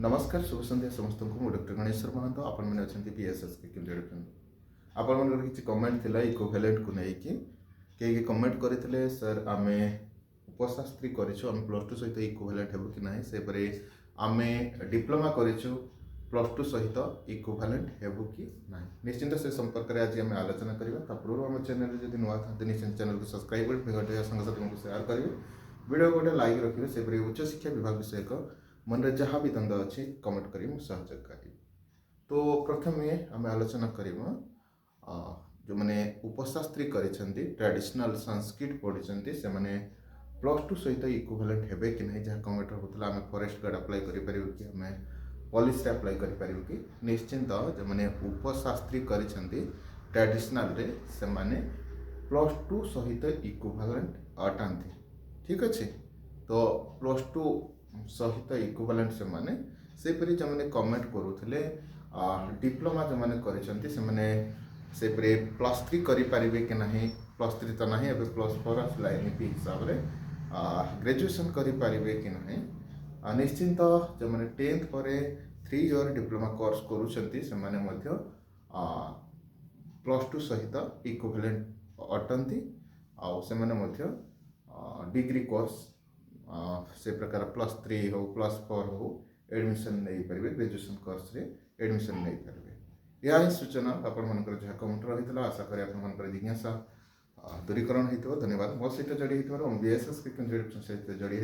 नमस्कार शुभ संध्या समस्त को डॉक्टर गणेश्वर महंत आपण मैंने अच्छा बीएसएस के किलोमीटर आपण मन किसी कमेंट थिला इक्विवेलेंट को लेकिन कई कमेंट करते सर आम उपशास्त्री करूँ आम प्लस टू सहित इक्विवेलेंट हेबो कि ना से परे आम डिप्लोमा करूँ प्लस टू सहित इक्विवेलेंट हेबो कि ना निश्चिंत से संपर्क में आज आम आलोचना करवा पूर्व आम चैनल जब नुआ था निश्चिंत चैनल को सब्सक्राइब कर सांगसाथी को शेयर करेंगे वीडियो गोटे लाइक रखिए से उच्च शिक्षा विभाग विषय मन में जहाँ भी द्वंद्व अच्छी कमेंट करी सहयोग करी। तो प्रथम आम आलोचना करवा जो मैंने उपशास्त्री करिसेंती ट्रेडिशनल संस्कृत पढ़ी से मैंने प्लस टू सहित इक्विवेलेंट हेबे कि नहीं जहाँ कमेंट होता आम फॉरेस्ट गार्ड अप्लाई करें कि आम पुलिस अप्लाई करें कि निश्चिंत जो मैंने उपशास्त्री करिसेंती ट्रेडिशनल रे से मैंने प्लस टू सहित इक्विवेलेंट अटांती। ठीक अच्छे तो प्लस टू सहित इक्विवेलेंट से माने से परि जो मैंने कमेंट करूले डिप्लोमा जो मैंने करिसेंती से माने से परि प्लस थ्री करि परिबे कि नहीं प्लस थ्री तो नहीं अब प्लस फोर आसला एमपी हिसाब से ग्रेजुएशन करि परिबे कि नहीं निश्चिंत जो मैंने 10th पर 3 ईयर डिप्लोमा कोर्स करूछंती से माने मध्य प्लस टू सहित इक्विवेलेंट अटंती आ से माने मध्य डिग्री कोर्स से प्रकार प्लस 3 हो प्लस 4 हो एडमिशन नहीं पारे ग्रेजुएशन कोर्स रे एडमिशन नहीं पारे यह ही सूचना आपण जहाँ कमेंट रही है आशा करें आप जिज्ञासा दूरीकरण हो। धन्यवाद मो सहित जड़ी बीएसएस के सहित जड़ी